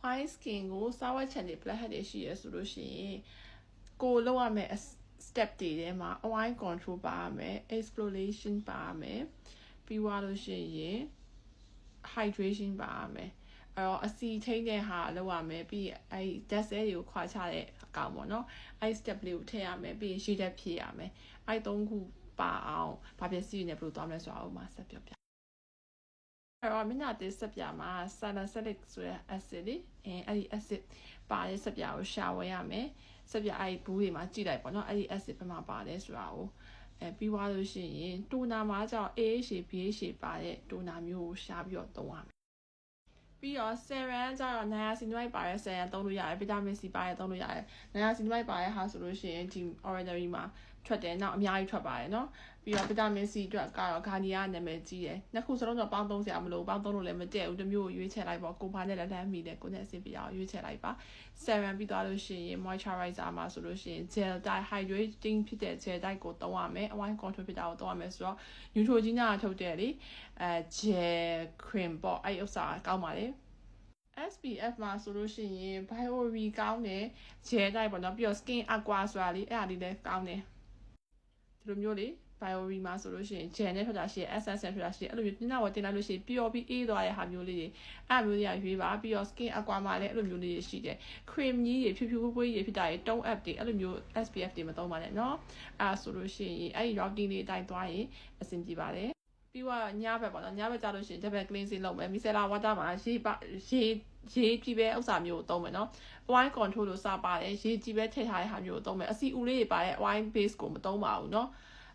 eye skin ကိုစားဝတ်ချန်တွေ blackhead တွေရှိရဆိုလို့ရှိရင်ကိုလောက်ရမယ် step တွေထဲမှာ eye control ပါရမယ် exfoliation ပါရမယ်ပြီးသွားလို့ရှိရင် hydration ပါရမယ်အဲ့တော့အစီထိန်းတဲ့ဟာလောက်ရမယ်ပြီးအဲ့ dead cell တွေကိုခွာချတဲ့အကောင်ပေါ့နော်အဲ့ step လေးကိုထည့်ရမယ်ပြီးရှေ့တက်ဖြည့်ရမယ်အဲ့သုံးခုပါအောင်ဘာဖြစ်စီနေဘယ်လိုသွားမလဲဆိုတာဥမာဆက်ပြောပြအဲ့တော့မျက်နှာသစ်စက်ပြာမှာ salicylic ဆိုတဲ့ acid လေးအဲ့ဒီ acid ပါတဲ့စက်ပြာကိုရှာဝယ်ရမယ်စက်ပြာအဲ့ဒီဘူးတွေမှာကြည့်လိုက်ပေါ့နော်အဲ့ဒီ acid ဘယ်မှာပါလဲဆိုတာကိုပြီးသွားလို့ရှိရင်တိုနာမှာကြောင့် AHA BHA ပါတဲ့တိုနာမျိုးကိုရှာပြီးတော့သုံးရမယ်ပြီးတော့ serum ကျတော့ niacinamide ပါတဲ့ serum သုံးလို့ရတယ် vitamin C ပါတဲ့သုံးလို့ရတယ် niacinamide ပါတဲ့ဟာဆိုလို့ရှိရင်ဒီ ordinary မှာထွက်တယ်နောက်အများကြီးထွက်ပါတယ်เนาะပြီးတော့ vitamin C အတွက်ကတော့ Garnier နာမည်ကြီးတယ်နှစ်ခုစလုံးတော့ပေါင်းသုံးစရာမလိုပေါင်းသုံးလို့လည်းမတည့်ဘူးတစ်မျိုးကိုရွေးချယ်လိုက်ပေါ့ကိုဘာနဲ့လည်းလမ်းမိတယ်ကိုနဲ့အဆင်ပြေအောင်ရွေးချယ်လိုက်ပါ serum ပြီးသွားလို့ရှိရင် moisturizer မှာဆိုလို့ရှိရင် gel type hydrating ဖြစ်တဲ့ gel type ကိုသုံးရမယ် oil control ဖြစ်တာကိုသုံးရမယ်ဆိုတော့ Neutrogena ထုတ်တယ်လေgel cream ပေါ့အဲ့ဥစ္စာကောင်းပါလေSPF မှာဆိုလို့ရှိရင် BioRe ကောင်းတယ် gel type ပေါ့နော်ပြီးတော့ skin aqua ဆိုတာလေအဲ့ဒါလေးလည်းကောင်းတယ်ဒီလိုမျိုးလေ BioRe မှာဆိုလို့ရှိရင် gel နဲ့ထွက်တာရှိတယ် essence နဲ့ထွက်တာရှိတယ်အဲ့လိုမျိုးညဝတင်လိုက်လို့ရှိရင်ပျော်ပြီးအေးသွားတဲ့ဟာမျိုးလေးတွေအဲ့မျိုးတွေကရွေးပါပြီးတော့ skin aqua မှာလည်းအဲ့လိုမျိုးလေးတွေရှိတယ် cream ကြီးတွေဖြူဖြူပွေးပွေးကြီးဖြစ်တာတွေတုံး app တွေအဲ့လိုမျိုး SPF တွေမသုံးပါနဲ့เนาะအဲ့ဆိုလို့ရှိရင်အဲ့ဒီ routine လေးအတိုင်းသွားရင်အဆင်ပြေပါတယ်ပြီးတော့ညဘက်ပေါ့နော်ညဘက်ကြာလို့ရှိရင် double cleansing လုပ်မယ် micellar water မှာရေကြီးပဲဥစ္စာမျိုးကိုသုံးမယ်နော် wine control လို့စပါတယ်ရေကြီးပဲထည့်ထားတဲ့ဟာမျိုးကိုသုံးမယ်အစီဦးလေးတွေပါတဲ့ wine base ကိုမသုံးပါဘူးနော်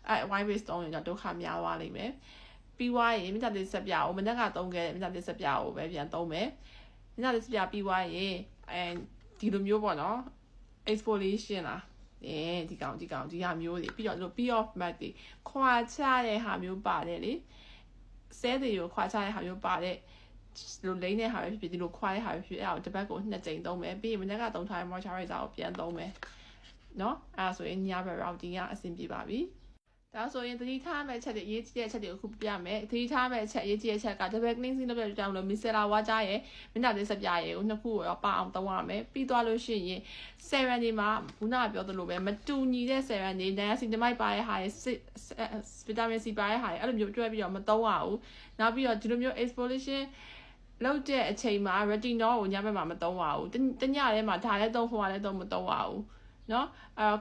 အဲ wine base သုံးရင်တော့ဒုက္ခများသွားလိမ့်မယ်ပြီးွားရင်မြတ်တဲ့စက်ပြာကိုမနေ့ကသုံးခဲ့တဲ့မြတ်တဲ့စက်ပြာကိုပဲပြန်သုံးမယ်မြတ်တဲ့စက်ပြာပြီးွားရင်ဒီလိုမျိုးပေါ့နော် exfoliation လားဒီဟာမျိုးတွေပြီးတော့ peel off mask တွေခွာချတဲ့ဟာမျိုးပါတယ်လေဆဲတွေကိုခွာချတဲ့ဟာမျိုးပါတယ်ဒီလိုလိမ့်တဲ့ဟာပဲဖြစ်ဒီလိုခွာတဲ့ဟာပဲဖြစ်အဲ့ဒါကိုတစ်ပတ်ကို2ကြိမ်သုံးမယ်ပြီးရင်မနေ့ကသုံးထားတဲ့ moisturizer ကိုပြန်သုံးမယ်เนาะအဲ့ဒါဆိုရင်ညဘက် routine ကအဆင်ပြေပါပြီဒါဆိုရင်သတိထားမယ့်ချက်တွေအရေးကြီးတဲ့ချက်တွေကိုခုပြမယ်သတိထားမယ့်ချက်အရေးကြီးတဲ့ချက်က double cleansing လုပ်တဲ့ကြောင့်လို့ micellar water ရဲ့မျက်နှာသစ်စက်ပြားရဲ့ကိုနှစ်ခုကိုတော့ပါအောင်သုံးရမယ်ပြီးသွားလို့ရှိရင် serum တွေမှာခုနကပြောသလိုပဲမတူညီတဲ့ serum တွေ niacinamide ပါတဲ့ဟာရဲ့ vitamin C ပါတဲ့ဟာရဲ့အဲ့လိုမျိုးတွဲပြီးတော့မသုံးရဘူးနောက်ပြီးတော့ဒီလိုမျိုး exfoliation လောက်တဲ့အချိန်မှာ retinol ကိုညဘက်မှာမသုံးပါဘူးတညထဲမှာဒါလည်းသုံးဟိုကလည်းသုံးမသုံးပါဘူးနော်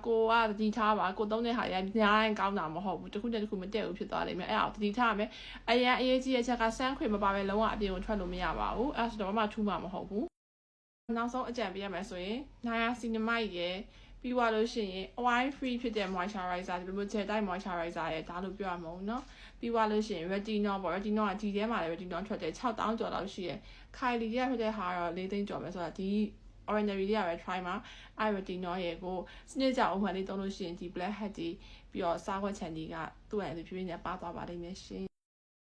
ကိုကတတိထားပါကိုသုံးတဲ့ဟာတွေအများကြီးကောင်းတာမဟုတ်ဘူးတစ်ခုနဲ့တစ်ခုမတည့်ဘူးဖြစ်သွားလိမ့်မယ်အဲ့ဒါကိုတတိထားရမယ်အရေးကြီးတဲ့ချက်က sun cream မပါဘဲလုံးဝအပြင်ကိုထွက်လို့မရပါဘူးအဲ့ဒါဆိုတော့မှထူးမှာမဟုတ်ဘူးနောက်ဆုံးအကြံပေးရမယ်ဆိုရင် niacinamide ရဲ့ပြီးသွားလို့ရှိရင် oil free ဖြစ်တဲ့ moisturizer ဒီလိုမျိုး gel type moisturizer ရဲ့ဒါလို့ပြောရမှာမဟုတ်နော်ပြီးသွားလို့ရှိရင် retinol ပေါ့ retinol ကဒီထဲမှာလည်း retinol ထွက်တယ်6000ကျော်လောက်ရှိရယ် Kylie ကထွက်တဲ့ဟာတော့4သိန်းကျော်ပဲဆိုတာဒီ ordinary တွေကပဲ try မှာ retinol ရဲ့ကိုစနစ်ကြောင်အမှန်လေးသုံးလို့ရှိရင်ဒီ blackhead တွေပြီးတော့စားဝတ်ချန်တွေကသူ့အနေနဲ့ဖြည်းဖြည်းနဲ့ပါသွားပါလိမ့်မယ်ရှင်